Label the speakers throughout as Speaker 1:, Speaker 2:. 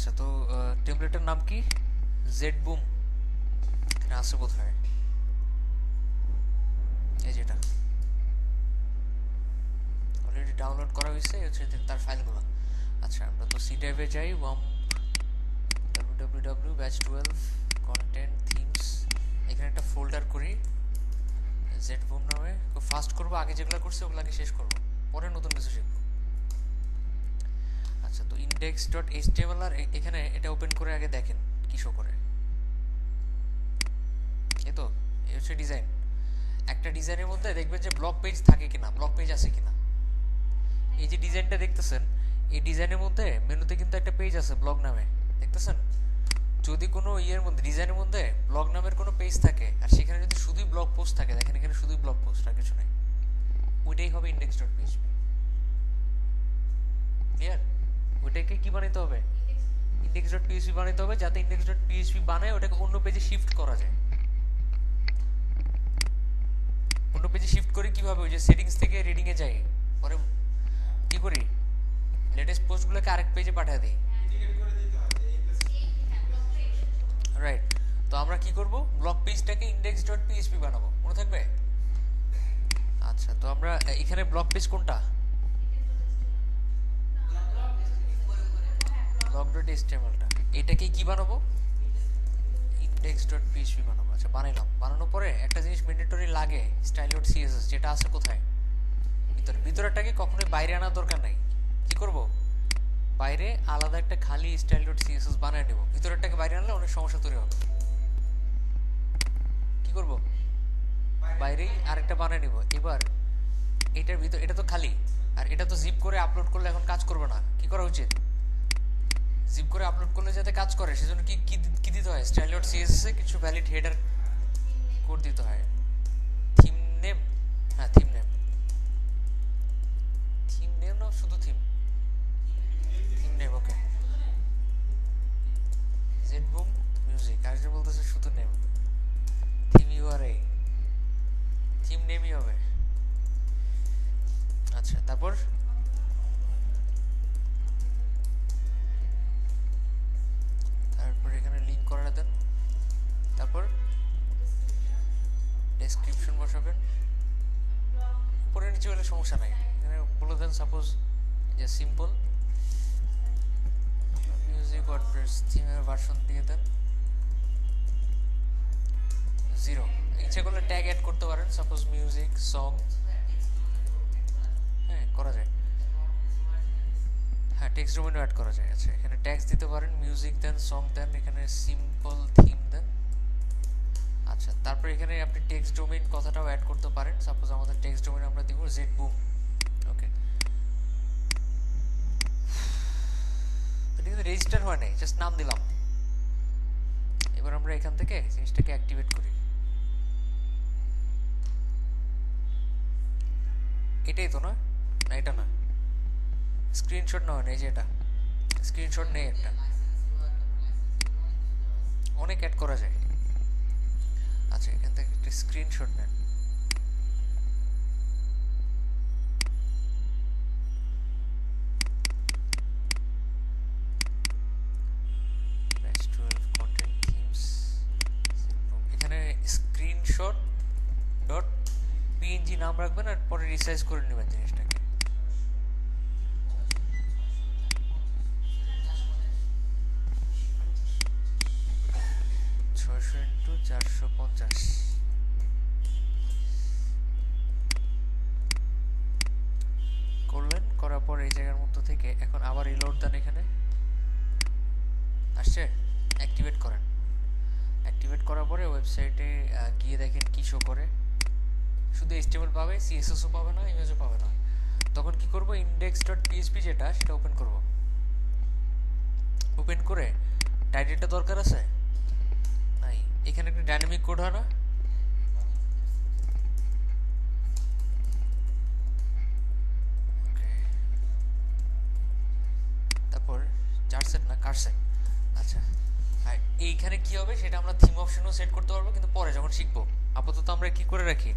Speaker 1: আচ্ছা, তো টেমপ্লেটের নাম কি? জেড বুম আছে কোথায়? এই যেটা অলরেডি ডাউনলোড করা হয়েছে, হচ্ছে তার ফাইলগুলো। আচ্ছা, আমরা তো সি ড্রাইভে যাই, www ব্যাচ 12 কন্টেন্ট থিমস, এখানে একটা ফোল্ডার করি জেড বুম নামে। খুব ফাস্ট করবো, আগে যেগুলো করছি ওগুলোকে শেষ করবো, পরে নতুন কিছু শিখবো। আচ্ছা, তো ইন্ডেক্স ডট এইচটিএমএল আর এখানে এটা ওপেন করে আগে দেখেন কি শো করে। এই তো, এই হচ্ছে ডিজাইন। একটা ডিজাইনের মধ্যে দেখবেন যে ব্লক পেজ থাকে কিনা, ব্লক পেজ আছে কিনা। এই যে ডিজাইনটা দেখতেছেন, এই ডিজাইনের মধ্যে মেনুতে কিন্তু একটা পেজ আছে ব্লগ নামে, দেখতেছেন? যদি কোনো ইয়ের মধ্যে, ডিজাইনের মধ্যে ব্লগ নামের কোনো পেজ থাকে আর সেখানে যদি শুধুই ব্লগ পোস্ট থাকে, দেখেন এখানে শুধুই ব্লগ পোস্ট আর কিছু নেই, ওইটাই হবে ইন্ডেক্স ডট পিএইচপি। ক্লিয়ার? ওইটাকে কি বানাইতে হবে? ইন্ডেক্স ডট পিএইচপি বানাইতে হবে, যাতে ইন্ডেক্স ডট পিএইচপি বানায় ওটাকে অন্য পেজে শিফট করা যায়। অন্য পেজে শিফট করি কিভাবে? ওই যে সেটিংস থেকে রিডিং এ যাই, পরে কি করি, লেটেস্ট পোস্টগুলোকে আরেক পেজে পাঠিয়ে দিই। রাইট। তো আমরা কি করব, ব্লগ পেজটাকে ইন্ডেক্স ডট পিএইচপি বানাবো, মনে থাকবে? আচ্ছা, তো আমরা এখানে ব্লগ পেজ কোনটা? ব্লগ ডট এইচটিএমএলটা, এটাকে কি বানাবো? ইন্ডেক্স ডট পিএইচপি বানাবো। আচ্ছা, বানাইলাম। বানানোর পরে একটা জিনিস ম্যান্ডেটরি লাগে, স্টাইল ডট সিএসএস, যেটা আছে কোথায়? ভিতরে। ভিতরেরটাকে কখনোই বাইরে আনার দরকার নাই। কি করব, বাইরে আলাদা একটা খালি স্টাইল ডট সিএসএস বানিয়ে নেব। ভিতরেরটাকে বাইরে আনলে অনেক সমস্যা তৈরি হবে। কি করব, বাইরেই আরেকটা বানিয়ে নিব। এবার এটার ভিতর, এটা তো খালি, আর এটা তো জিপ করে আপলোড করলে এখন কাজ করবে না। কি করা উচিত? জিপ করে আপলোড করলে যাতে কাজ করে সেজন্য কি কি দিতে হয়? স্টাইল ডট সিএসএস এ কিছু ভ্যালিড হেডার কোড দিতে হয়। থিম নেম, হ্যাঁ থিম নেম। থিম নেম না শুধু থিম? থিম নেম, ওকে। জেড বুম মিউজিক, আর যে বলতেছে শুধু নেম, থিম ইউআরএ, থিম নেমই হবে। আচ্ছা, তারপর তারপর এখানে লিংক করা দেন, তারপর ডেসক্রিপশন বসাবেন। উপরে নিচে হলে সমস্যা নাই, এখানে বলে দেন সাপোজ যে সিম্পল মিউজিক ওয়ার্ডপ্রেস থিমের ভার্সন দিয়ে দেন 0। ইচ্ছে করলে ট্যাগ অ্যাড করতে পারেন, সাপোজ মিউজিক সং, হ্যাঁ করা যায়। হ্যাঁ, টেক্সট ডোমেনও অ্যাড করা যায়। আচ্ছা, এখানে ট্যাগস দিতে পারেন, মিউজিক দেন, সং দেন, এখানে সিম্পল থিম দেন। আচ্ছা, তারপর এখানে আপনি টেক্সট ডোমেইন কথাটাও অ্যাড করতে পারেন। সাপোজ আমাদের টেক্সট ডোমেইন আমরা দিব জেড বুম, ওকে। এটা কিন্তু রেজিস্টার হয় নাই, জাস্ট নাম দিলাম। এবার আমরা এখান থেকে জিনিসটাকে অ্যাক্টিভেট করি। এটাই তো না? না এটা না, স্ক্রিনশট না হয় না, এই যে এটা স্ক্রিনশট নেই, একটা অনেক অ্যাড করা যায়। আচ্ছা, এখান থেকে একটা স্ক্রিনশট নেন। এখানে স্ক্রিনশট ডট পিএনজি নাম রাখবেন আর পরে রিসাইজ করে নেবেন জিনিসটাকে। করলেন, করার পর এই জায়গার মধ্যে থেকে এখন আবার রিলোড দেন। এখানে আসছে, অ্যাক্টিভেট করেন। অ্যাক্টিভেট করার পরে ওয়েবসাইটে গিয়ে দেখেন কি শো করে। শুধু এইচটিএমএল পাবে, সিএসএসও পাবে না, ইমেজও পাবে না। তখন কি করব, ইন্ডেক্স ডট পিএইচপি যেটা, সেটা ওপেন করব। ওপেন করে টাইটেলটা দরকার আছে নাই, এখানে একটা ডাইনামিক কোড হয় না, তারপর চারসেট না কারসেট। আচ্ছা, আর এইখানে কি হবে সেটা আমরা থিম অপশনও সেট করতে পারবো, কিন্তু পরে যখন শিখবো। আপাতত আমরা কি করে রাখি,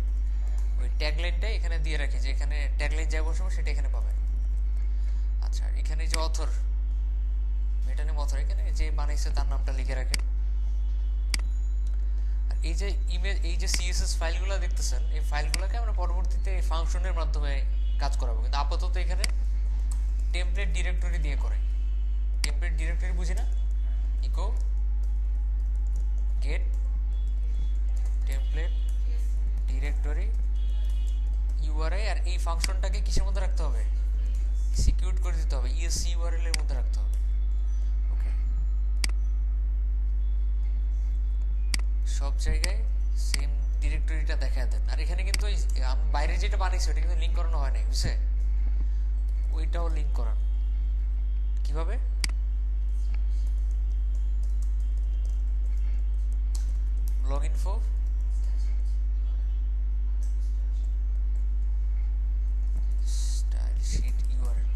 Speaker 1: ওই ট্যাগলাইনটা এখানে দিয়ে রাখি, যে এখানে ট্যাগলাইন যাই বসবো সেটা এখানে পাবে। আচ্ছা, এখানে যে অথর এটা নিয়ে মাথা এখানে যে বানাইছে তার নামটা লিখে রাখেন। আর এই যে ইমেজ, এই যে সিএসএস ফাইলগুলো দেখতেছেন, এই ফাইলগুলোকে আমরা পরবর্তীতে ফাংশনের মাধ্যমে কাজ করাবো, কিন্তু আপাতত এখানে টেমপ্লেট ডিরেক্টরি দিয়ে করে। টেমপ্লেট ডিরেক্টরি বুঝি না, echo get template directory URI, আর এই ফাংশনটাকে কিসের মধ্যে রাখতে হবে, সিকিউর করে দিতে হবে, ইএসসি ইউআরএল এর মধ্যে রাখতে হবে। ওকে, সব জায়গায় সেম ডিরেক্টরিটা দেখায় দেন। আর এখানে কিন্তু আমি বাইরে যেটা বানিয়েছি ওটা কিন্তু লিঙ্ক করানো হয় নাই, বুঝছে, ওইটাও লিঙ্ক করান। কিভাবে, log info style sheet URL.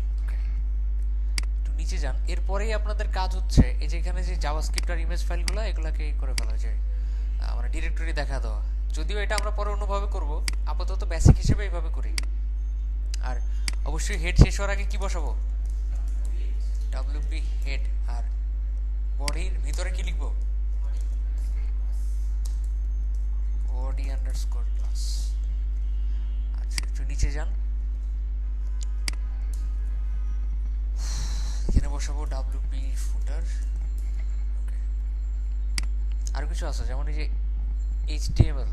Speaker 1: একটু নিচে যান, এরপরেই আপনাদের কাজ হচ্ছে এই যে এখানে যে জাভাস্ক্রিপ্ট আর ইমেজ ফাইলগুলো এগুলাকে করে ফেলা যায়, মানে ডিরেক্টরি দেখা দেওয়া। যদিও এটা আমরা পরে অন্যভাবে করব, আপাতত বেসিক হিসেবে এইভাবে করি। আর অবশ্যই হেড শেষ হওয়ার আগে কি বসাবো, ডব্লিউপি হেড, আর বডির ভিতরে কি লিখবো, বডি আন্ডারস্কোর ক্লাস। আচ্ছা, একটু নিচে যান, এখানে বসাবো ডব্লিউপি ফুটার। আর কিছু আছে যেমন এই যে এইচটিএমএল,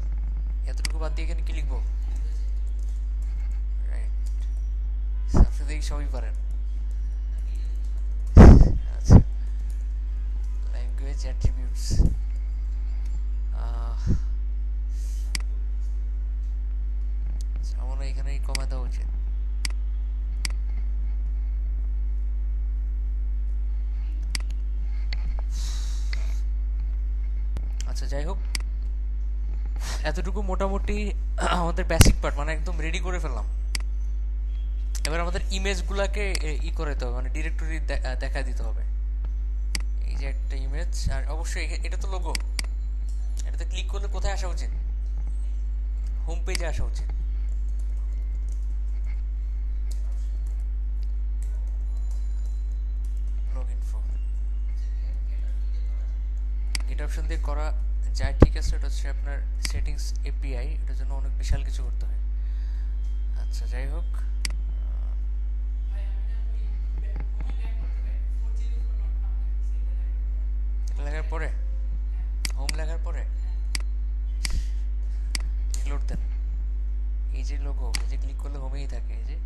Speaker 1: এতটুকু বাদ দিয়ে এখানে কি লিখবো, রাইট, আপনি দেখি সবই পারেন। আচ্ছা, ল্যাঙ্গুয়েজ অ্যাট্রিবিউটস, আমার এখানে কমা দেওয়া উচিত। আচ্ছা, যাই হোক, এতটুকু মোটামুটি আমাদের বেসিক পার্ট মানে একদম রেডি করে ফেললাম। এবার আমাদের ইমেজগুলোকে ই করে দিতে হবে, মানে ডিরেক্টরি দেখা দিতে হবে। এই যে একটা ইমেজ, আর অবশ্যই এটা তো লোগো, এটাতে ক্লিক করলে কোথায় আসা উচিত, হোম পেজে আসা উচিত। লগ ইনফো গেট অপশন দিয়ে করা যায়, ঠিক আছে। এটা হচ্ছে আপনার সেটিংস এপিআই, এটার জন্য অনেক বিশাল কিছু করতে হয়। আচ্ছা, যাই হোক, লেখার পরে হোম লেখার পরে লোড দেন। এই যে লোগো, এই যে ক্লিক করলে হোমেই থাকে, এই যে,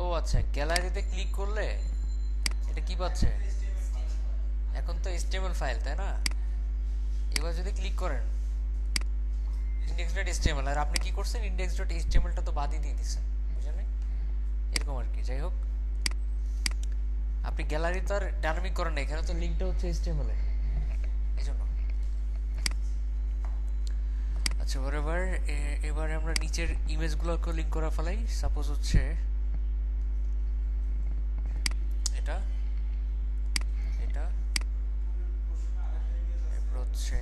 Speaker 1: ও আচ্ছা, গ্যালারিতে ক্লিক করলে এটা কি পাচ্ছে, এখন তো এইচটিএমএল ফাইল, তাই না? এবার যদি ক্লিক করেন index.html, আর আপনি কি করছেন, index.html-টা তো বাদই দিয়ে দিচ্ছেন, বুঝলেন? এরকম আর কি। যাই হোক, আপনি গ্যালারি তো আর ডাইনামিক করেন না, এখানে তো লিঙ্কটা হচ্ছে এইচটিএমএল এ, এই জন্য। আচ্ছা, এবার আমরা নিচের ইমেজগুলোকে লিঙ্ক করা ফেলাই। সাপোজ হচ্ছে এটা, এটা, এরপর হচ্ছে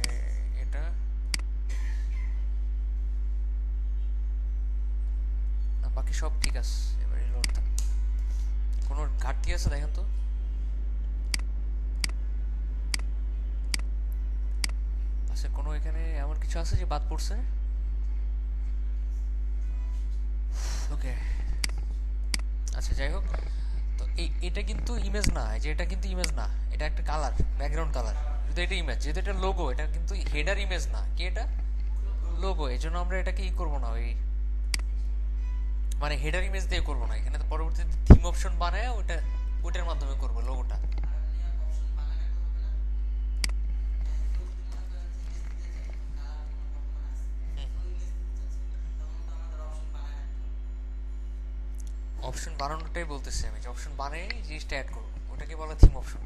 Speaker 1: এটা, বাকি সব ঠিক আছে। এবার এই লোডটা কোনো ঘাটতি আছে দেখেন তো, আচ্ছা কোনো এখানে এমন কিছু আছে যে বাদ পড়ছে? ওকে, আচ্ছা যাই হোক, তো এটা কিন্তু ইমেজ না, যে এটা কিন্তু ইমেজ না, এটা একটা কালার, ব্যাকগ্রাউন্ড কালার। যদি এটা ইমেজ, যেহেতু এটা লোগো, এটা কিন্তু হেডার ইমেজ না, কি এটা লোগো, এই জন্য আমরা এটাকে ই করবো না, ওই মানে হেডার ইমেজ দিয়ে করবো না, এখানে তো পরবর্তীতে থিম অপশন বানায় ওটার মাধ্যমে করবো লোগোটা। অপশন বানানোটাই বলতেছি আমি, যে অপশন বানিয়ে জিনিসটা অ্যাড করবো, ওটাকে বলা থিম অপশন।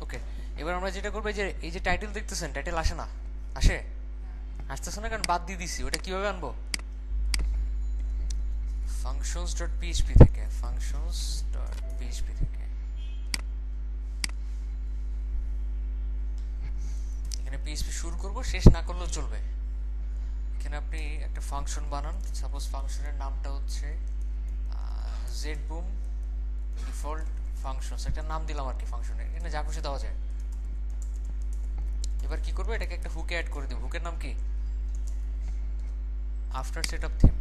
Speaker 1: ওকে, এবার আমরা যেটা করবো, যে এই যে টাইটেল দেখতেছেন, টাইটেল আসে না, আসতেছে না, কারণ বাদ দিয়ে দিছি। ওটা কিভাবে আনবো, functions.php থেকে functions.php থেকে এখানে php শুরু করব, শেষ না করলেও চলবে। এখানে আপনি একটা ফাংশন বানান, সাপোজ ফাংশনের নামটা হচ্ছে zboom ডিফল্ট ফাংশনস, একটা নাম দিলাম আর কি ফাংশনের, এখানে যা খুশি দেওয়া যায়। এবার কি করবো, এটাকে একটা হুকে অ্যাড করে দেব। হুকের নাম কি? After setup theme.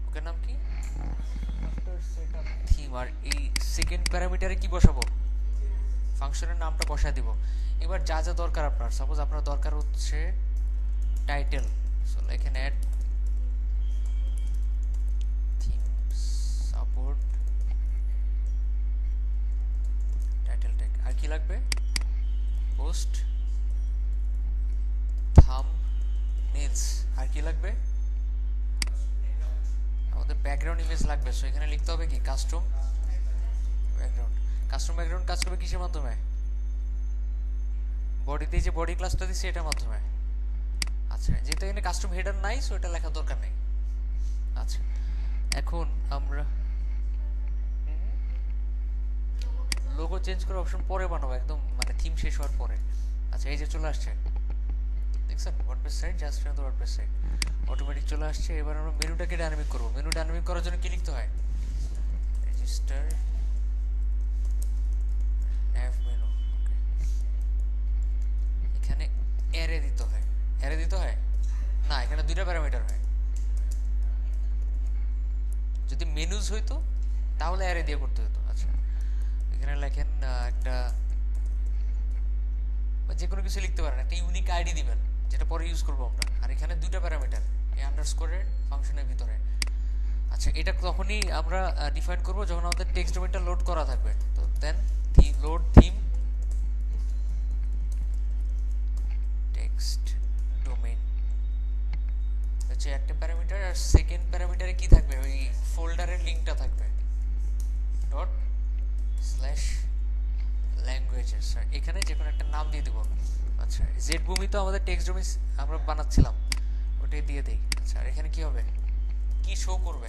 Speaker 1: হুকের নাম কি? After setup theme. আর এই সেকেন্ড প্যারামিটারে কি বসাবো? ফাংশনের নামটা বসায় দিব। এবার যা যা দরকার আপনার, সাপোজ আপনার দরকার হচ্ছে টাইটেল, সো এখানে add theme support title tag. আর কি লাগবে? পোস্ট থাম্বনেইলস। আর কি লাগবে? আমাদের ব্যাকগ্রাউন্ড ইমেজ লাগবে, সো এখানে লিখতে হবে কি কাস্টম ব্যাকগ্রাউন্ড। কাস্টম ব্যাকগ্রাউন্ড কাজ করবে কিসের মাধ্যমে? বডিতে যে বডি ক্লাসটা দিছি এটার মাধ্যমে। আচ্ছা, যেহেতু এখানে কাস্টম হেডার নাই, সো এটা লেখার দরকার নেই। আচ্ছা, এখন আমরা লোগো চেঞ্জ করার অপশন পরে বানাবো, একদম মানে থিম শেষ হওয়ার পরে। আচ্ছা, এই যে চলে আসছে, দেখছেন WordPress site, just for the WordPress site automatic চলে আসছে। এবার আমরা মেনুটাকে ডাইনামিক করব। মেনু ডাইনামিক করার জন্য কি লিখতে হয়? Register nav menu. এখানে অ্যারে দিতে হয়। অ্যারে দিতে হয় না, এখানে দুইটা প্যারামিটার হয়। যদি মেনুজ হইতো তাহলে অ্যারে দিয়ে করতে হতো। আচ্ছা, এখানে লেখেন একটা যে কোনো কিছু লিখতে পারেন, একটা ইউনিক আইডি দিবেন যেটা পরে ইউজ করবো আমরা। আর এখানে দুইটা প্যারামিটার এই আন্ডারস্কোরের ফাংশনের ভিতরে। আচ্ছা, এটা তখনই আমরা ডিফাইন করব যখন আমাদের টেক্সট ডোমেইনটা লোড করা থাকবে। তো দেন লোড থিম টেক্সট ডোমেইন হচ্ছে একটা প্যারামিটার, আর সেকেন্ড প্যারামিটারে কি থাকবে? ওই ফোল্ডারের লিংকটা থাকবে ডট স্ল্যাশ ল্যাঙ্গুয়েজেস। এখানে যে কোনো একটা নাম দিয়ে দিব। আচ্ছা, জেডবুমি তো আমাদের টেক্সট ডোমেইন আমরা বানাচ্ছিলাম, ওটাই দিয়ে দেই। আচ্ছা, আর এখানে কি হবে, কি শো করবে?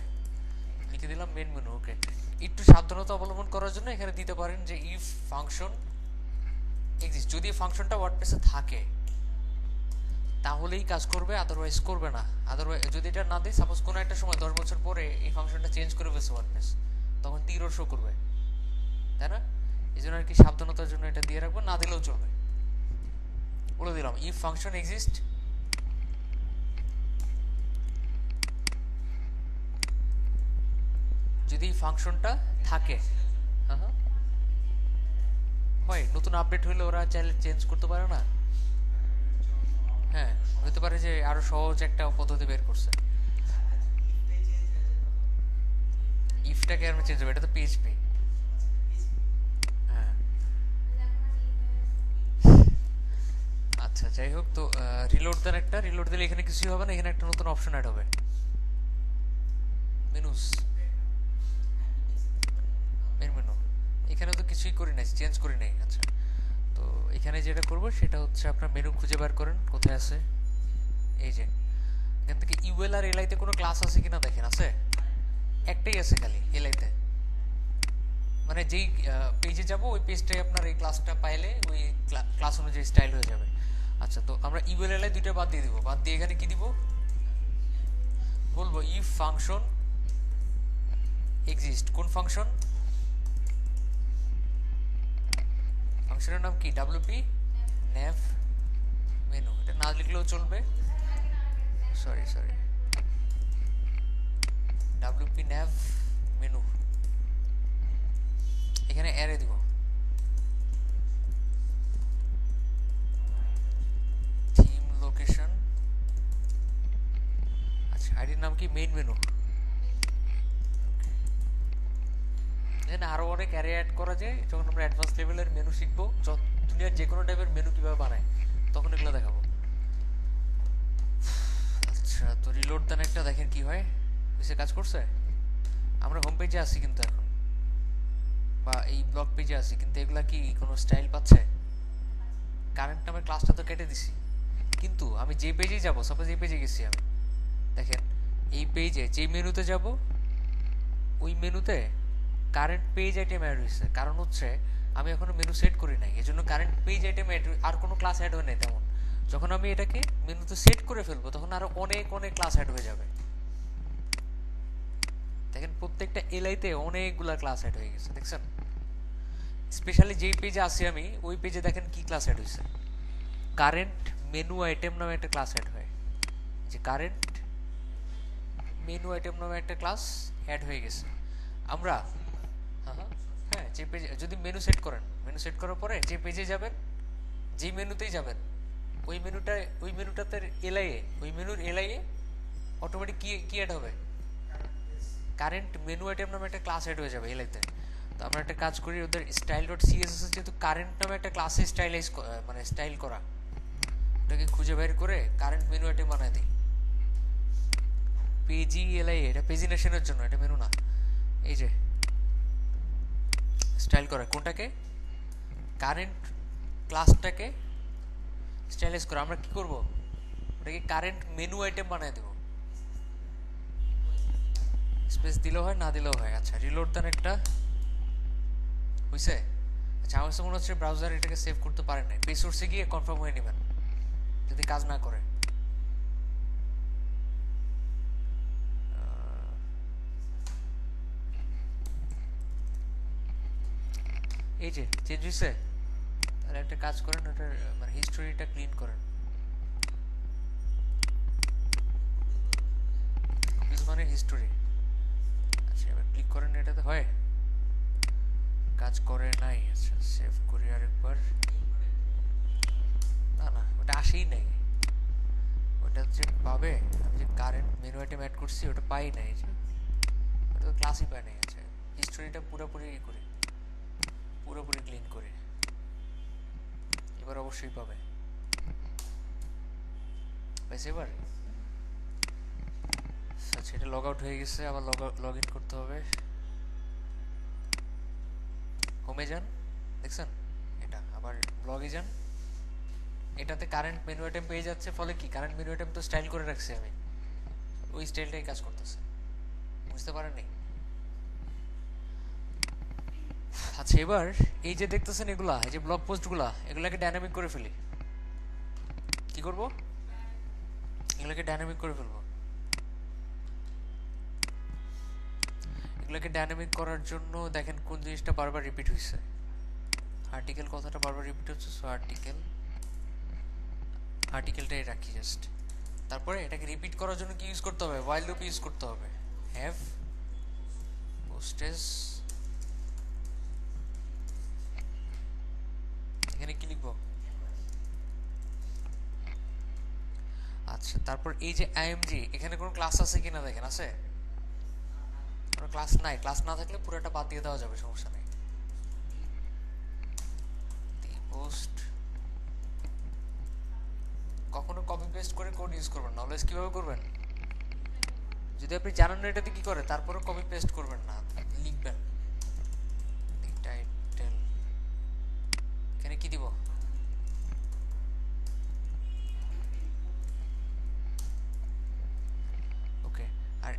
Speaker 1: লিখে দিলাম মেন মেনু। ওকে, একটু সাবধানতা অবলম্বন করার জন্য এখানে দিতে পারেন যে ইফ ফাংশন এক্সিস্ট। যদি এই ফাংশনটা ওয়ার্ডপ্রেসে থাকে তাহলেই কাজ করবে, আদারওয়াইজ করবে না। আদারওয়াইজ যদি এটা না দেয়, সাপোজ কোনো একটা সময় 10 বছর পরে এই ফাংশনটা চেঞ্জ করে ফেলছে ওয়ার্ডপ্রেস, তখন তীরও শো করবে, তাই না? এই জন্য আর কি সাবধানতার জন্য এটা দিয়ে রাখবো, না দিলেও চলবে। বলে দিলাম ইফ ফাংশন এক্সিস্ট, যদি ফাংশনটা থাকে। হয় নতুন আপডেট হইলে ওরা চাইলে চেঞ্জ করতে পারে না? হ্যাঁ, হতে পারে যে আরো সহজ একটা পদ্ধতি বের করছে। ইফটাকে আমরা চেঞ্জ হবে, এটা তো পিএইচপি। হ্যাঁ, আচ্ছা যাই হোক, তো রিলোড দেন, একটা রিলোড দিলে এখানে কিছুই হবে না, এখানে একটা নতুন অপশন অ্যাড হবে, মেনুস মেনু। এখানে তো কিছুই করি নাই, চেঞ্জ করি নাই। আচ্ছা, তো এখানে যেটা করব সেটা হচ্ছে আপনার মেনু খুঁজে বার করেন কোথায় আছে। এই যে এখান থেকে ইউএল আর এলআইতে কোনো ক্লাস আছে কিনা দেখেন। আছে, একটাই আছে খালি এলআইতে। মানে যেই পেজে যাব ওই পেজটাই আপনার এই ক্লাসটা পাইলে ওই ক্লাস অনুযায়ী স্টাইল হয়ে যাবে। আচ্ছা, তো আমরা ইউএল এলআই দুইটা বাদ দিয়ে দিব। বাদ দিয়ে এখানে কি দিব বলবো, ইফ ফাংশন এক্সিস্ট। কোন ফাংশন? ফাংশনের নাম কি? WP nav menu. এটা না লিখলেও চলবে, সরি wp nav মেনু। এখানে অ্যারে দিব, থিম লোকেশন। আচ্ছা, আইডির নাম কি? Main menu. এখানে আরো অনেক অ্যারে অ্যাড করা যায় যখন আমরা অ্যাডভান্স লেভেলের মেনু শিখবো, দুনিয়ার যে কোনো টাইপের মেনু কিভাবে বানায় তখন এগুলো দেখাবো। আচ্ছা, তো রিলোড দেন একটা, দেখেন কি হয়। এসে কাজ করছে। আমরা হোম পেজে আছি কিন্তু এখন, বা এই ব্লগ পেজে আছি, কিন্তু এগুলা কি কোনো স্টাইল পাচ্ছে? কারেন্ট নামের ক্লাসটা তো কেটে দিছি, কিন্তু আমি যে পেজেই যাবো, সাপোজ এই পেজে গেছি আমি, দেখেন এই পেজে যে মেনুতে যাব ওই মেনুতে কারেন্ট পেজ আইটেম অ্যাড হয়েছে, কারণ হচ্ছে আমি এখনো মেনু সেট করি নাই, এজন্য কারেন্ট পেজ আইটেম আর কোনো ক্লাস অ্যাড হয় নাই তেমন। যখন আমি এটাকে মেনুতে সেট করে ফেলবো তখন আরো অনেক অনেক ক্লাস অ্যাড হয়ে যাবে। দেখেন প্রত্যেকটা এলআইতে অনেকগুলা ক্লাস অ্যাড হয়ে গেছে, দেখছেন? স্পেশালি যেই পেজে আসি আমি ওই পেজে দেখেন কি ক্লাস অ্যাড হয়েছে, কারেন্ট মেনু আইটেম নামে একটা ক্লাস অ্যাড হয়, যে কারেন্ট মেনু আইটেম নামে একটা ক্লাস অ্যাড হয়ে গেছে। আমরা হ্যাঁ যে পেজে যদি মেনু সেট করেন, মেনু সেট করার পরে যে পেজে যাবেন, যেই মেনুতেই যাবেন, ওই মেনুটাতে এলআইএ, ওই মেনুর এলআইএ অটোমেটিক কি অ্যাড হবে, কারেন্ট মেনু আইটেম নামে একটা ক্লাস অ্যাড হয়ে যাবে এলআইতে। তো আমরা একটা কাজ করি, ওদের স্টাইল ডট সিএসএস যেহেতু কারেন্ট নামে একটা ক্লাসে স্টাইলাইজ মানে স্টাইল করা, ওটাকে খুঁজে বের করে কারেন্ট মেনু আইটেম বানায় দিই। পেজি এলআইএ, এটা পেজিনেশনের জন্য, এটা মেনু না। এই যে স্টাইল করা কোনটাকে, কারেন্ট ক্লাসটাকে স্টাইলাইজ করা, আমরা কি করব, ওটাকে কারেন্ট মেনু আইটেম বানায় দেব। স্পেস দিলেও হয়, না দিলেও হয়। আচ্ছা রিলোড দেন একটা, হইছে? আচ্ছা আমার মনে হচ্ছে ব্রাউজার এটাকে সেভ করতে পারে না, পেজ সোর্সে গিয়ে কনফার্ম হয়ে নেবেন যদি কাজ না করে। এই যে চেঞ্জ হয়েছে, তাহলে একটা কাজ করেন, ওটার মানে হিস্টোরিটা ক্লিন করেন। কুকিজ মানে হিস্টোরি। আচ্ছা এবার ক্লিক করেন, এটাতে হয়, কাজ করে নাই। আচ্ছা সেভ করি আরেকবার। না না ওটা আসেই নাই, ওটা যে পাবে, আমি যে কারেন্ট মেনু আইটেম অ্যাড করছি ওটা পাই নাই, যে ওটা তো ক্লাসই পাই নাই। আচ্ছা হিস্টোরিটা পুরোপুরি করি, পুরোপুরি ক্লিন করে, এবার অবশ্যই পাবে। পাইছে এবার? আচ্ছা এটা লগ আউট হয়ে গেছে, আবার লগ ইন করতে হবে। হোমে যান, দেখছেন এটা, আবার ব্লগে যান, এটাতে কারেন্ট মেনু আইটেম পেয়ে যাচ্ছে, ফলে কি কারেন্ট মেনু আইটেম তো স্টাইল করে রাখছি আমি, ওই স্টাইলটাই কাজ করতেছে। বুঝতে পারেননি? আচ্ছা এবার এই যে দেখতেছেন এগুলা, এই যে ব্লগ পোস্টগুলা, এগুলাকে ডাইনামিক করে ফেলি। কি করব? এগুলাকে ডাইনামিক করে ফেলবো। এগুলাকে ডাইনামিক করার জন্য দেখেন কোন জিনিসটা বারবার রিপিট হয়েছে, আর্টিকেল কথাটা বারবার রিপিট হচ্ছে। সো আর্টিকেলটাই রাখি জাস্ট। তারপরে এটাকে রিপিট করার জন্য কি ইউজ করতে হবে, while লুপ ইউজ করতে হবে। হ্যাভ পোস্টেজ, এখানে কি লিখবো? আচ্ছা তারপর এই যে আইএমজি, এখানে কোনো ক্লাস আছে কিনা দেখেন, আছে? কোনো ক্লাস নাই, ক্লাস না থাকলে পুরোটা বাদ দিয়ে দেওয়া যাবে, সমস্যা নেই। পোস্ট কখনো কপি পেস্ট করে কোড ইউজ করবেন না, অলওয়েজ কিভাবে করবেন, যদি আপনি জানেন না এটাতে কি করে, তারপরে কপি পেস্ট করবেন না, লিখবেন টাইটেল। এখানে কি দিব? ওকে। আর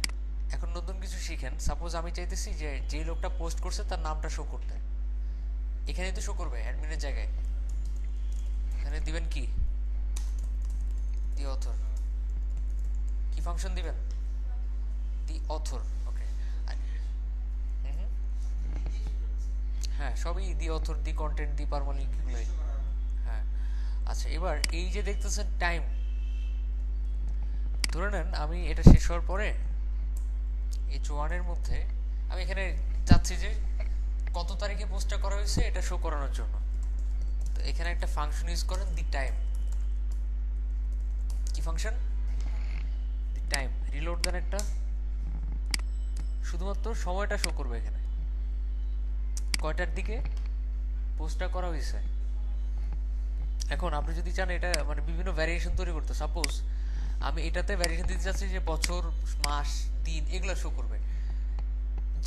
Speaker 1: এখন নতুন কিছু শিখেন, সাপোজ আমি চাইতেছি যে যে লোকটা পোস্ট করছে তার নামটা শো করতে, এখানে তো শো করবে অ্যাডমিনের জায়গায়, এখানে দিবেন কি, দি অথর। কি ফাংশন দিবেন? The author. ওকে। হ্যাঁ সবই the author, the content, the permalink, এগুলোই। হ্যাঁ আচ্ছা এবার এই যে দেখতেছেন টাইম, ধরে নেন আমি এটা শেষ হওয়ার পরে H1 এর মধ্যে আমি এখানে চাচ্ছি যে কত তারিখে পোস্টটা করা হয়েছে এটা শো করানোর জন্য, তো এখানে একটা ফাংশন ইউজ করেন, দি টাইম। কি ফাংশন? The time. রিলোড দেন একটা, শুধুমাত্র সময়টা শো করবে এখানে, কয়টার দিকে পোস্টটা করা হয়েছে। এখন আপনি যদি চান এটা মানে বিভিন্ন ভ্যারিয়েশন তৈরি করতে, সাপোজ আমি এটাতে ভ্যারিয়েশন দিতে চাচ্ছি যে বছর, মাস, দিন, এগুলো শো করবে।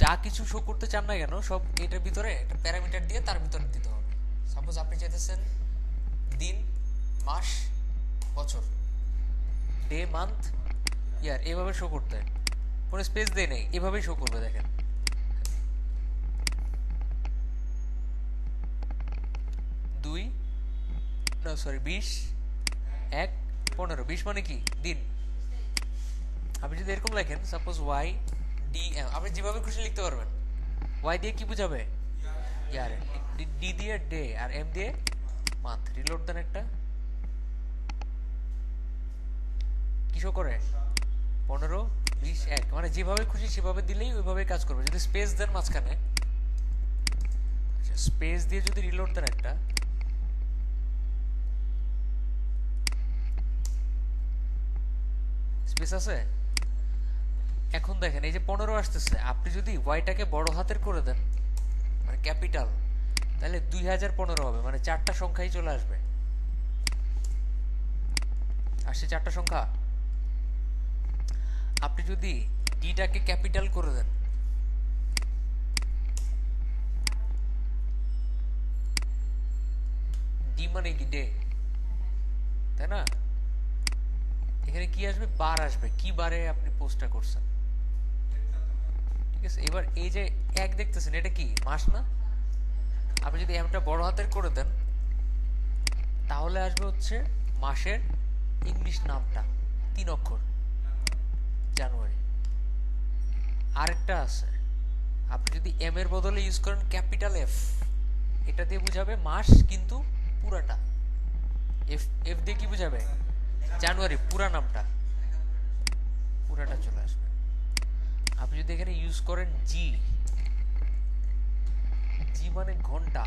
Speaker 1: যা কিছু শো করতে চান না কেন সব এটার ভিতরে একটা প্যারামিটার দিয়ে তার ভিতরে দিতে হবে। সাপোজ আপনি চাইতেছেন দিন, মাস, বছর, ডে, মান্থ, ইয়ার, এভাবে শো করতে। কোনো স্পেস দেই নাই, এভাবেই শো করবে। দেখেন 2 না সরি 20 1 15 20 মানে কি দিন। আপনি যদি এরকম লেখেন সাপোজ ওয়াই ডি এম, আপনি যেভাবে খুশি লিখতে পারবেন। ওয়াই দিয়ে কি বুঝাবে ইয়ার, ডি দিয়ে ডে, আর এম দিয়ে মান্থ। রিলোড দেন একটা, কি শো করে 15 20 1, মানে যেভাবে খুশি সেভাবে দিলেই ওইভাবে কাজ করবে। যদি স্পেস দেন মাঝখানে, স্পেস দিয়ে যদি রিলোড দেন একটা, স্পেস আছে। এখন দেখেন এই যে 15 আসতেছে, আপনি যদি ওয়াইটাকে বড় হাতের করে দেন মানে ক্যাপিটাল, তাহলে 2015 হবে, মানে 4টা সংখ্যাই চলে আসবে। আসছে 4টা সংখ্যা। আপনি যদি ডিটাকে ক্যাপিটাল করে দেন, ডি মানে কি ডে, তাই না? এখানে কি আসবে, বার আসবে, কি বারে আপনি পোস্টটা করছেন। ঠিক আছে, এবার এই যে 1 দেখতেছেন, এটা কি মাস না? আপনি যদি এমটা বড় হাতের করে দেন, তাহলে আসবে হচ্ছে মাসের ইংলিশ নামটা, 3 অক্ষর, জানুয়ারি। আরেকটা আছে, আপনি যদি এম এর বদলে ইউজ করেন ক্যাপিটাল এফ, এটা দিয়ে বুঝাবে মাস কিন্তু পুরাটা। এফ এফ দিয়ে কি বুঝাবে, জানুয়ারি পুরা নামটা, পুরাটা চলে আসবে। আপনি যদি এখানে ইউজ করেন জি, জি মানে ঘন্টা,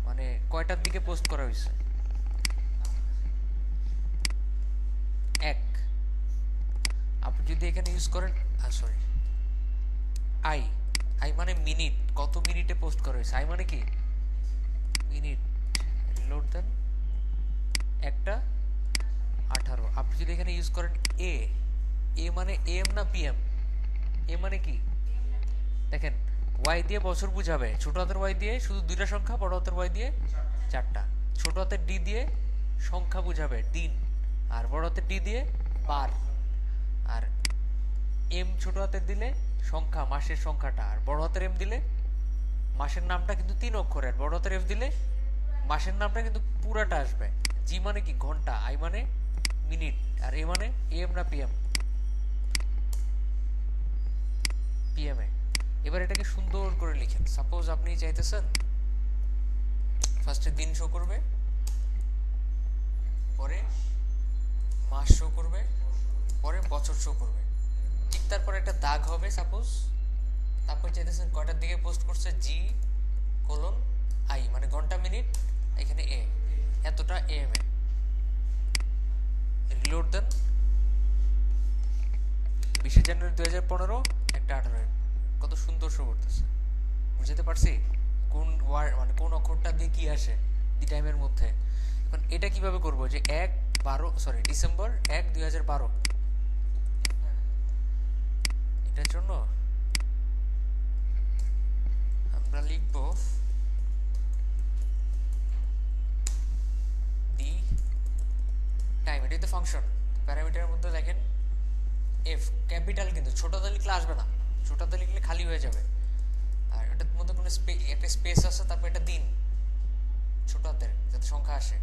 Speaker 1: মানে কয়টার দিকে পোস্ট করা হয়েছে, 1। আপনি যদি এখানে ইউজ করেন সরি আই, আই মানে মিনিট, কত মিনিটে পোস্ট করা হয়েছে, আই মানে কি মিনিট। রিলোড দেন একটা 18। আপনি যদি এখানে ইউজ করেন এ, এ মানে এম না পিএম, এ মানে কি দেখেন, ওয়াই দিয়ে বছর বুঝাবে, ছোট হাতের ওয়াই দিয়ে শুধু 2টা সংখ্যা, বড় হাতের ওয়াই দিয়ে 4টা। ছোট হাতের ডি দিয়ে সংখ্যা বুঝাবে দিন, আর বড় হাতের ডি দিয়ে বার, আর এম ছোট হাতের দিলে সংখ্যা, মাসের সংখ্যাটা, আর বড় হাতের এম দিলে মাসের নামটা কিন্তু 3 অক্ষরের, বড় হাতের এফ দিলে মাসের নামটা কিন্তু পুরাটা আসবে। জি মানে কি ঘন্টা, আই মানে মিনিট, আর এ মানে এম না পিএম, পিএম এ। এবার এটাকে সুন্দর করে লিখেন। সাপোজ আপনি চাইতেছেন ফার্স্টে দিন শো করবে, পরে মাস শো করবে, পরে বছর শো করবে, ঠিক তারপরে একটা দাগ হবে সাপোজ। তারপর চাইতেছেন কয়টার দিকে পোস্ট করছে, জি কোলন আই মানে ঘন্টা মিনিট, এখানে এ এতটা এম এ। রিলোড দেন 20 জানুয়ারি 2015 একটা 18, কত সুন্দর শো করতেছে। বুঝতে পারছি কোন ওয়ার্ড মানে কোন অক্ষরটা দিয়ে কি আসে দি টাইমের মধ্যে। এখন এটা কিভাবে করব, যে 1/12 ডিসেম্বর 1 2012, এটার জন্য আমরা লিখব দি টাইম। এটাই তো ফাংশন। প্যারামিটারের মধ্যে দেখেন এফ ক্যাপিটাল, কিন্তু ছোটতে লিখলে আসবে না, ছোটতে লিখলে খালি হয়ে যাবে। আর এটার মধ্যে কোনো একটা স্পেস আছে, তারপর এটা দিন ছোট হাতের যাতে সংখ্যা আসে,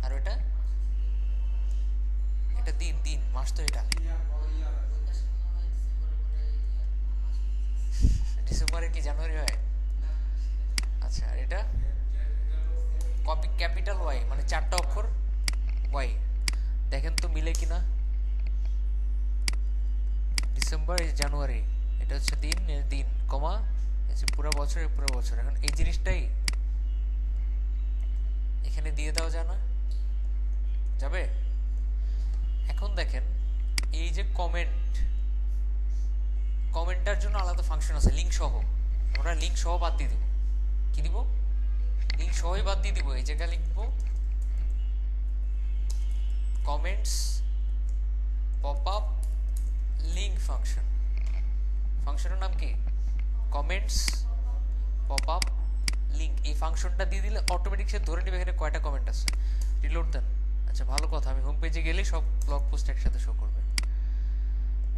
Speaker 1: আর এটা এটা দিন, দিন মাস তো এটা ডিসেম্বরে কি জানুয়ারি হয়। আচ্ছা, আর এটা কপি ক্যাপিটাল ওয়াই মানে 4টা অক্ষর ওয়াই। দেখেন তো মিলে কিনা, ডিসেম্বর জানুয়ারি, এটা হচ্ছে দিন, এর দিন কমা পুরো বছর, পুরো বছর। এখন এই জিনিসটাই এখানে দিয়ে দেওয়া যায় না, যাবে। এখন দেখেন এই যে কমেন্ট, কমেন্টটার জন্য আলাদা ফাংশন আছে লিঙ্ক সহ। আমরা লিঙ্ক সহ বাদ দিয়ে দিব, কি দিব, লিঙ্ক সহই বাদ দিয়ে দিব। এই জায়গায় লিখবো comments pop up link function. ফাংশনের নাম কি, কমেন্টস পপ আপ লিঙ্ক। এই ফাংশনটা দিয়ে দিলে অটোমেটিক সে ধরে নেবে এখানে কয়টা কমেন্ট আছে। রিলোড দেন। আচ্ছা ভালো কথা, আমি হোম পেজে গেলে সব ব্লগ পোস্ট একসাথে শো করবে।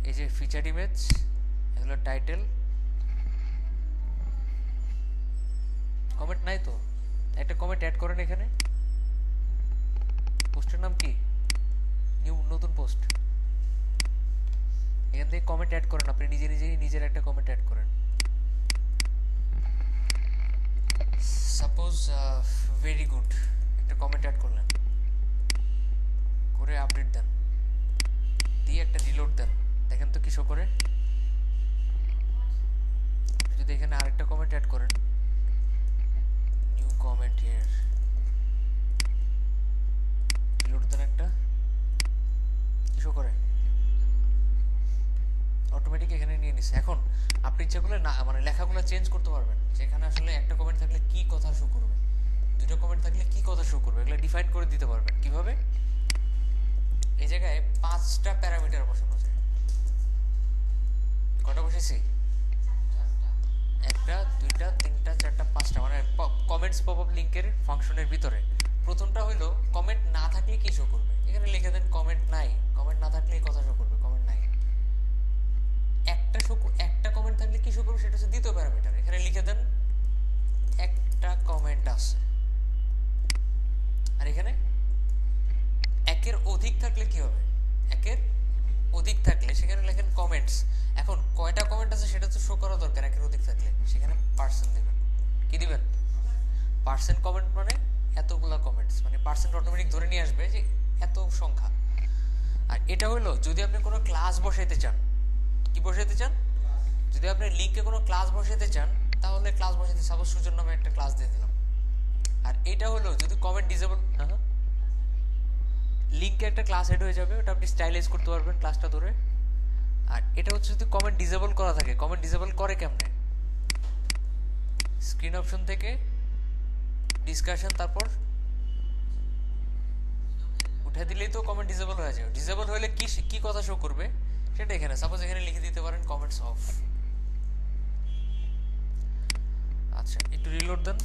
Speaker 1: এই যে ফিচার ইমেজ, এগুলো টাইটেল, কমেন্ট নাই তো, একটা কমেন্ট অ্যাড করেন এখানে। পোস্টের নাম কি? নিউ, নতুন পোস্ট। এখান থেকে কমেন্ট অ্যাড করেন, আপনি নিজেই নিজের একটা কমেন্ট অ্যাড করেন। সাপোজ ভেরি গুড একটা কমেন্ট অ্যাড করলেন, করে আপডেট দেন, দিয়ে একটা রিলোড দেন, দেখেন তো কি শো করে। আপনি যদি এখানে আরেকটা কমেন্ট অ্যাড করেন, নিউ কমেন্ট হিয়ার, রিলোড দেন, একটা কি শো করে, অটোমেটিক এখানে নিয়ে নিছে। এখন আপনি ইচ্ছা করলে না মানে লেখাগুলো চেঞ্জ করতে পারবেন, যেখানে আসলে একটা কমেন্ট থাকলে কি কথা শো করবে, দুটো কমেন্ট থাকলে কি কথা শো করবে, এগুলো ডিফাইন করে দিতে পারবেন। কিভাবে? এই জায়গায় 5টা প্যারামিটার বসানো আছে। কটা বসেছি? 1টা 2টা 3টা 4টা 5টা, মানে কমেন্টস পপআপ লিংকের ফাংশনের ভিতরে প্রথমটা হলো কমেন্ট না থাকলে কি শো করবে। এখানে লিখে দেন কমেন্ট নাই, কমেন্ট না থাকলে এই কথা শো করবে, কমেন্ট নাই। একটা কমেন্ট থাকলে কি শো করবে সেটা হচ্ছে দ্বিতীয় প্যারামিটার, এখানে লিখে দেন একটা কমেন্ট আছে। আর এখানে একের অধিক থাকলে কি হবে? একের অধিক থাকলে সেখানে লেখেন কমেন্টস। এখন কয়টা কমেন্ট আছে সেটা তো শো করা দরকার, একের অধিক থাকলে সেখানে পার্সেন্ট দিবেন। কি দিবেন? পার্সেন্ট কমেন্ট মানে এতগুলা কমেন্টস, মানে পার্সেন্ট অটোমেটিক ধরে নিয়ে আসবে যে এত সংখ্যা। আর এটা হলো যদি আপনি কোনো ক্লাস বসাইতে চান। কি বসাইতে চান? যদি আপনি লিংকে কোনো ক্লাস বসাইতে চান তাহলে ক্লাস বসাইতে, সাপোজ সুজন নামে একটা ক্লাস দিয়ে দিলাম। আর এটা হলো যদি কমেন্ট ডিসেবল, লিংকে একটা ক্লাস এড হয়ে যাবে, ওটা আপনি স্টাইলাইজ করতে পারবেন ক্লাসটা ধরে। আর এটা হচ্ছে যদি কমেন্ট ডিসেবল করা থাকে। কমেন্ট ডিসেবল করে কেমনে? স্ক্রিন অপশন থেকে ডিসকাশন, তারপর উঠে দিলেই তো কমেন্ট ডিসেবল হয়ে যাবে। ডিসেবল হলে কি কি কথা শো করবে সেটা এখানে সাপোজ এখানে লিখে দিতে পারেন কমেন্টস অফ। আচ্ছা একটু রিলোড দেন,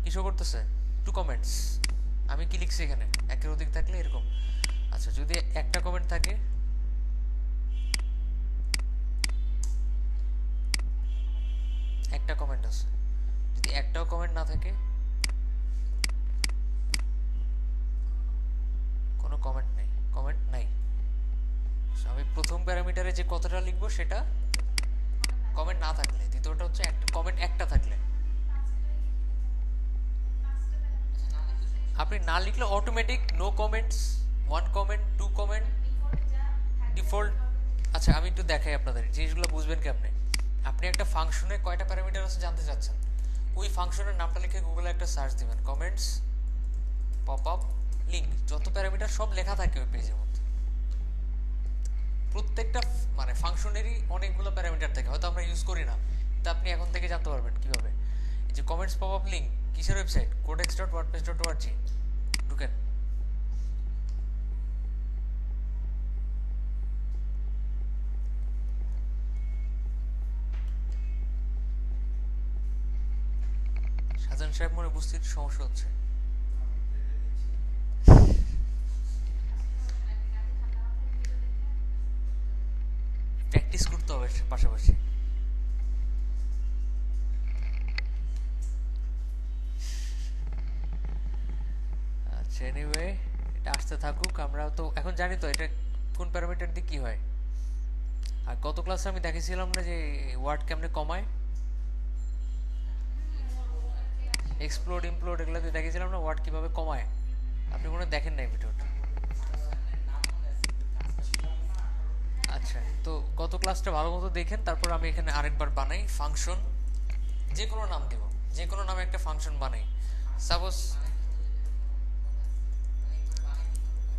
Speaker 1: কি শো করতেছে? Two comments. আমি কি লিখছি এখানে? একের অধিক থাকলে এরকম। আচ্ছা যদি একটা কমেন্ট থাকে, একটা কমেন্ট আছে। যদি একটাও কমেন্ট না থাকে, কোনো কমেন্ট নেই, কমেন্ট নাই। আমি প্রথম প্যারামিটারে যে কথাটা লিখবো সেটা কমেন্ট না থাকলে, দ্বিতীয়টা হচ্ছে একটা কমেন্ট একটা থাকলে। আপনি না লিখলে automatic no comments, one comment, two comment, default. আচ্ছা আমি একটু দেখাই আপনাদের জিনিসগুলো বুঝবেন কেমনে। আপনি একটা ফাংশনে কয়টা প্যারামিটার আছে জানতে চাচ্ছেন, ওই ফাংশনের নামটা লিখে গুগলে একটা সার্চ দিবেন, কমেন্টস পপআপ লিংক, যত প্যারামিটার সব লেখা থাকে ওই পেজের মধ্যে। প্রত্যেকটা মানে ফাংশনেরই অনেকগুলো প্যারামিটার থাকে, হয়তো আমরা ইউজ করি না, তা আপনি এখন থেকে জানতে পারবেন কিভাবে। এই যে কমেন্টস পপআপ লিংক কিসের ওয়েবসাইট? codex.wordpress.org, ঢুকেন। শাহজাহান সাহেব মনে বুঝতে একটু সমস্যা হচ্ছে। প্র্যাকটিস করতে হবে পাশাপাশি। আচ্ছা এনিওয়ে এটা আসতে থাকুক, আমরা তো এখন জানি তো এটা কোন প্যারামিটার দিয়ে কি হয়। আর গত ক্লাসে আমি দেখেছিলাম না যে ওয়ার্ড কেমনে কমায়, এক্সপ্লোড ইমপ্লোড এগুলো দিয়ে দেখেছিলাম না ওয়ার্ড কিভাবে কমায়। আপনি মনে দেখেন নাই ভিডিওটা? আচ্ছা তো গত ক্লাসটা ভালো মতো দেখেন, তারপর আমি এখানে আরেকবার বানাই ফাংশন, যে কোনো নাম দেব, যে কোনো নামে একটা ফাংশন বানাই। সাপোজ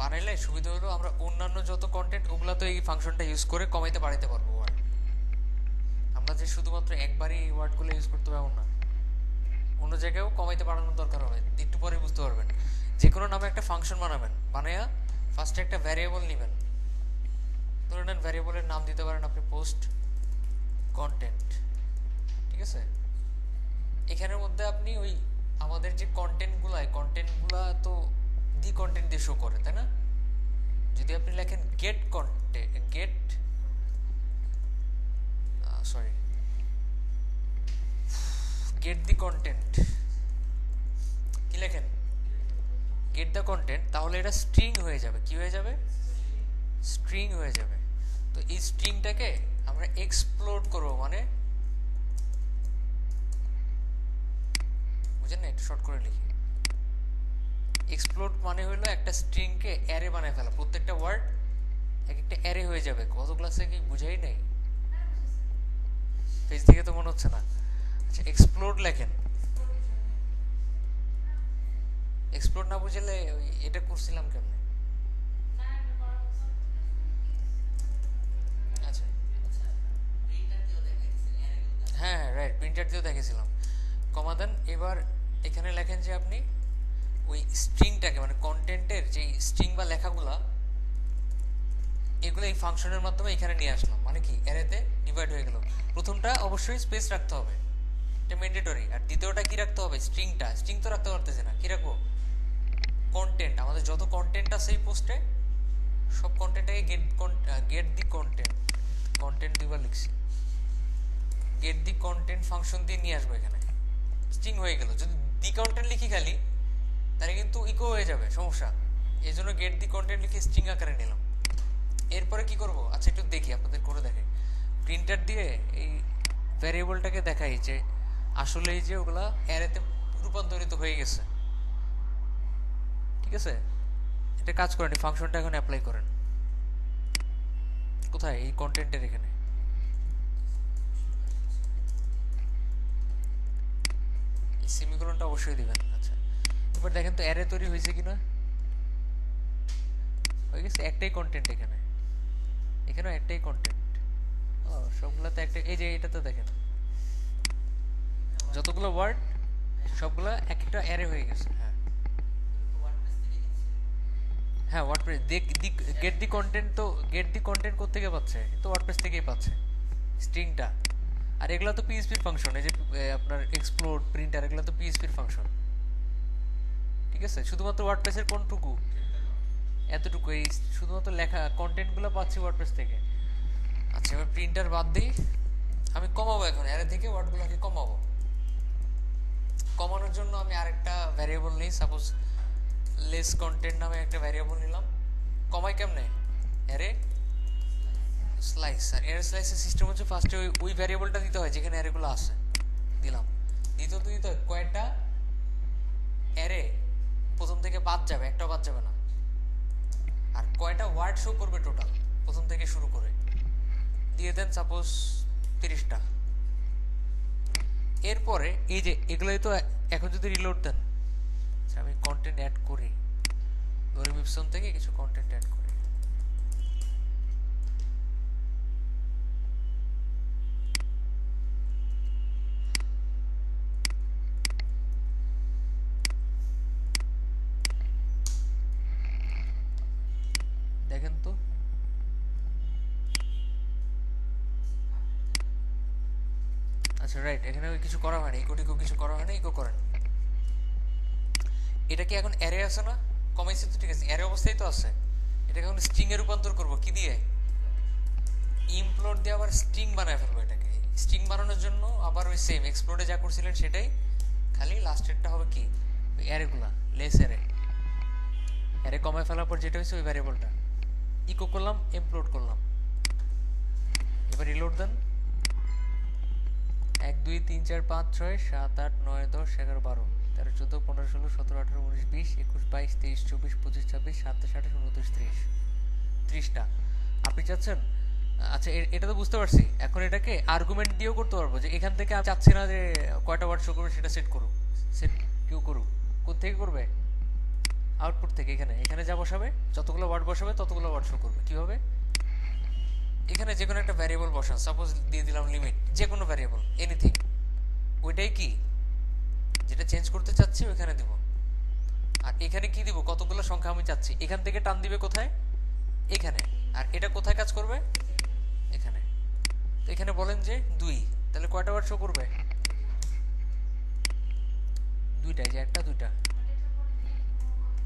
Speaker 1: বানাইলে সুবিধা হলো আমরা অন্যান্য যত কন্টেন্ট ওগুলো তো এই ফাংশনটা ইউজ করে কমাইতে বাড়াইতে পারবো ওয়ার্ড। আমরা যে শুধুমাত্র একবারই এই ওয়ার্ডগুলো ইউজ করতে পারবো না, অন্য জায়গায়ও কমাইতে বাড়ানোর দরকার হবে, একটু পরে বুঝতে পারবেন। যে কোনো নামে একটা ফাংশন বানাবেন, বানাইয়া ফার্স্টে একটা ভ্যারিয়েবল নেবেন, ধরে নেন ভ্যারিয়েবলের নাম দিতে পারেন আপনি পোস্ট কন্টেন্ট, ঠিক আছে? এখানের মধ্যে আপনি ওই আমাদের যে কন্টেন্টগুলা তো দি কন্টেন্ট দিয়ে শো করে, তাই না? যদি আপনি লেখেন get content, get sorry, get the content কি লেখেন, গেট দ্য কন্টেন্ট, তাহলে এটা স্ট্রিং হয়ে যাবে। কি হয়ে যাবে? স্ট্রিং হয়ে যাবে। তো এই স্ট্রিংটাকে আমরা এক্সপ্লোড করব, মানে বুঝেন না, একটু শর্ট করে লিখি। এক্সপ্লোড মানে হলো একটা স্ট্রিংকে অ্যারে বানায় ফেলা, প্রত্যেকটা ওয়ার্ড এক একটা অ্যারে হয়ে যাবে। কত ক্লাসে কি বুঝাই নাই? পেজ থেকে তো মনে হচ্ছে না। আচ্ছা, এক্সপ্লোড লেখেন। এক্সপ্লোড না বুঝলে এটা করছিলাম কেমনে? আচ্ছা, হ্যাঁ হ্যাঁ রাইট, প্রিন্টার দিয়েও দেখেছিলাম। কমা দেন। এবার এখানে লেখেন যে আপনি ওই স্ট্রিংটাকে, মানে কন্টেন্টের যে স্ট্রিং বা লেখাগুলা, এগুলো এই ফাংশনের মাধ্যমে এখানে নিয়ে আসলাম। মানে কি, অ্যারেতে ডিভাইড হয়ে গেল। প্রথমটা অবশ্যই স্পেস রাখতে হবে, এটা ম্যান্ডেটরি। আর দ্বিতীয়টা কি রাখতে হবে? স্ট্রিংটা। স্ট্রিং তো রাখতে পারতেছে না, কি রাখবো? কন্টেন্ট। আমাদের যত কন্টেন্ট আছে এই পোস্টে, সব কন্টেন্টটাকে গেট দি কন্টেন্ট, কন্টেন্ট দিবার লিখছি, গেট দি কন্টেন্ট ফাংশন দিয়ে নিয়ে আসবো এখানে। স্ট্রিং হয়ে গেল। যদি দি কন্টেন্ট লিখি খালি, তাহলে কিন্তু ইকো হয়ে যাবে, সমস্যা। এই জন্য গেট দি কন্টেন্ট লিখে স্ট্রিং আকারে নিলাম। এরপরে কি করব? আচ্ছা একটু দেখি, আপনাদের করে দেখাই। প্রিন্টার দিয়ে এই ভ্যারিয়েবলটাকে দেখাই যে আসলে এই যে ওগুলা অ্যারেতে রূপান্তরিত হয়ে গেছে। ঠিক আছে, এটা কাজ করেন, এই ফাংশনটা এখন অ্যাপ্লাই করেন। কোথায়? এই কন্টেন্টের এখানে। এই সেমিকোলনটা অবশ্যই দিবেন। আচ্ছা, এবার দেখেন তো অ্যারে তৈরি হয়েছে কিনা। হয়ে গেছে, একটাই কন্টেন্ট এখানে, এখানেও একটাই কন্টেন্ট। ও, সবগুলোতে একটা। এই যে এটাতে দেখেন যতগুলো ওয়ার্ড, সবগুলো এক একটা অ্যারে হয়ে গেছে। হ্যাঁ হ্যাঁ, ওয়ার্ডপ্রেস গেট দি কন্টেন্ট। তো গেট দি কন্টেন্ট কোত্থেকে পাচ্ছে? তো ওয়ার্ডপ্রেস থেকেই পাচ্ছে স্ট্রিংটা। আর এগুলো তো পিএইচপির ফাংশন। এই যে আপনার এক্সপ্লোড, প্রিন্টার, এগুলো তো পিএইচপির ফাংশন। ঠিক আছে, শুধুমাত্র ওয়ার্ডপ্রেসের কোনটুকু? এতটুকু। এই শুধুমাত্র লেখা কন্টেন্টগুলো পাচ্ছি ওয়ার্ডপ্রেস থেকে। আচ্ছা, এবার প্রিন্টার বাদ দিই, আমি কমাবো এখন অ্যারে থেকে ওয়ার্ডগুলোকে কমাবো। কমানোর জন্য আমি আরেকটা ভ্যারিয়েবল নিই, সাপোজ লেস কন্টেন্ট নামে একটা ভ্যারিয়েবল নিলাম। কমাই কেমনে? Array slice. আর অ্যারে স্লাইসের সিস্টেম হচ্ছে ফার্স্টে ওই ভ্যারিয়েবলটা দিতে হয় যেখানে অ্যারেগুলো আছে, দিলাম। দ্বিতীয়ত দিতে হয় কয়টা অ্যারে প্রথম থেকে বাদ যাবে, একটাও বাদ যাবে না। আর কয়টা ওয়ার্ড শো করবে টোটাল প্রথম থেকে শুরু করে, দিয়ে দেন সাপোজ 30টা। এরপরে এই যে এগুলোই তো, এখন যদি রিলোড দেন, আমি কন্টেন্ট অ্যাড করি, লরিম ইপসন থেকে কিছু কন্টেন্ট অ্যাড করি। দেখেন তো, আচ্ছা রাইট, এখানে কিছু করা হয় না, ইকো টিকো কিছু করা হয় না। ইকো করেন। এটা কি এখন অ্যারে আছে না? কমাইছি তো, ঠিক আছে, অ্যারে অবস্থায় তো আছে। এটাকে এখন স্ট্রিং এ রূপান্তর করব। কি দিয়ে? ইমপ্লোড দিয়ে আবার স্ট্রিং বানায় ফেলবো এটাকে। স্ট্রিং বানানোর জন্য আবার ওই সেম এক্সপ্লোডে যা করছিলেন সেটাই, খালি লাস্টেরটা হবে কি, ওই অ্যারেগুলা, লেস অ্যারে। অ্যারে কমায় ফেলার পর যেটা হয়েছে ওই ভ্যারিয়েবলটা ইকো করলাম, ইমপ্লোড করলাম। এবার রিলোড দেন। 1 2 3 4 5 6 7 8 9 10 11 12 13 14 15 16 17 18 19 20 21 22 23 24 25 26 27 28 29 30, 30টা আপনি চাচ্ছেন। আচ্ছা, এটা তো বুঝতে পারছি। এখন এটাকে আর্গুমেন্ট দিয়েও করতে পারবো, যে এখান থেকে আমি চাচ্ছি না যে কয়টা ওয়ার্ড শো করবে সেটা সেট করুক। সেট কেউ করুক, কোথেকে করবে? আউটপুট থেকে। এখানে এখানে যা বসাবে, যতগুলো ওয়ার্ড বসাবে ততগুলো ওয়ার্ড শো করবে। কিভাবে? এখানে যে কোনো একটা ভ্যারিয়েবল বসান, সাপোজ দিয়ে দিলাম লিমিট, যে কোনো ভ্যারিয়েবল, এনিথিং। ওইটাই কি, যেটা চেঞ্জ করতে চাচ্ছি ওইখানে দিব। আর এখানে কি দিব? কতগুলো সংখ্যা আমি চাচ্ছি, এখান থেকে টান দিবে কোথায়? এখানে। আর এটা কোথায় কাজ করবে? এখানে। তো এখানে বলেন যে 2, তাহলে কয়টা ওয়ার্ড শো করবে? 2টাই, যে একটা 2টা।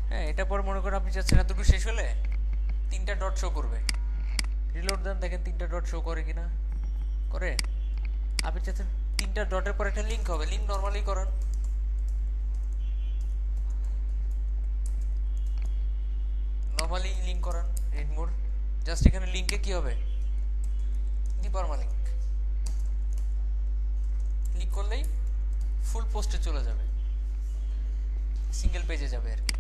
Speaker 1: হ্যাঁ, এটা পর মনে করেন আপনি চাচ্ছেন এতটুকু শেষ হলে 3টা ডট শো করবে। রিলোড দেন, দেখেন 3টা ডট শো করে কিনা। করে? আপনি চাচ্ছেন তিনটা ডটের পর একটা লিংক হবে, লিংক নরমালি করেন, নরমালি লিংক করেন রিড মোড। জাস্ট এখানে লিংকে কি হবে, ডিপারমালিংক ক্লিক করলেই ফুল পোস্টে চলে যাবে, সিঙ্গেল পেজে যাবে আর কি।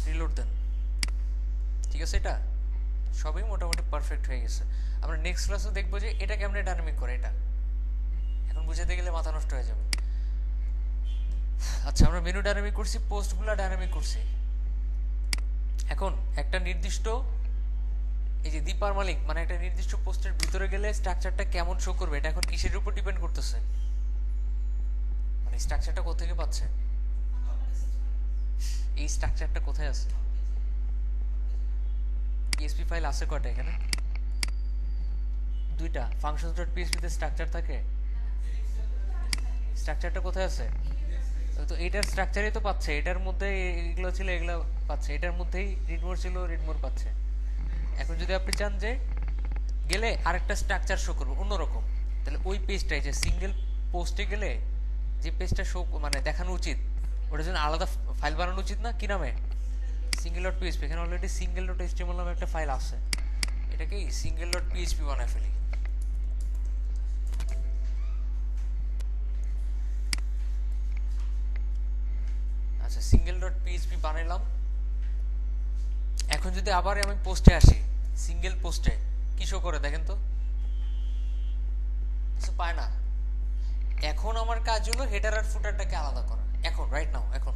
Speaker 1: রিলোড দেন, ঠিক আছে। এটা সবই মোটামুটি পারফেক্ট হয়ে গেছে। আমরা নেক্সট ক্লাসে দেখবো যে এটা কেমনে ডাইনামিক করে। এটা এখন বুঝাতে গেলে মাথা নষ্ট হয়ে যাবে। আচ্ছা, আমরা মেনু ডাইনামিক করছি, পোস্টগুলো ডাইনামিক করছি। এখন একটা নির্দিষ্ট এই যে ডিপারমালিংক মানে একটা নির্দিষ্ট পোস্টের ভিতরে গেলে স্ট্রাকচারটা কেমন শো করবে, এটা এখন কিসের উপর ডিপেন্ড করতেছে, মানে স্ট্রাকচারটা কোথা থেকে পাচ্ছে, এই স্ট্রাকচারটা কোথায় আছে। পিএসপি ফাইল আছে কয়টা এখানে, দুইটা। functions.php তে স্ট্রাকচার থাকে, স্ট্রাকচারটা কোথায় আছে, তো এটার স্ট্রাকচারই তো পাচ্ছে, এটার মধ্যে এগুলো ছিল এগুলো পাচ্ছে, এটার মধ্যেই রিডমোর ছিল রিডমোর পাচ্ছে। এখন যদি আপনি চান যে গেলে আরেকটা স্ট্রাকচার শো করবো অন্যরকম, তাহলে ওই পেজটাই যে সিঙ্গেল পোস্টে গেলে যে পেজটা শো মানে দেখানো উচিত, ওটার জন্য আলাদা ফাইল বানানো উচিত না, কি নামে, সিঙ্গেল ডট পিএইচপি। এখানে অলরেডি সিঙ্গেল ডট এইচটিএমএল নামে একটা ফাইল আছে, এটাকে সিঙ্গেল ডট পিএইচপি বানায় ফেলি। আচ্ছা, সিঙ্গেল ডট পিএইচপি বানাইলাম। এখন যদি আবার আমি পোস্টে আসি, সিঙ্গেল পোস্টে কি শো করে দেখেন তো, কিছু পায় না। এখন আমার কাজ হলো হেডার আর ফুটারটাকে আলাদা করা, এখন রাইট নাও। এখন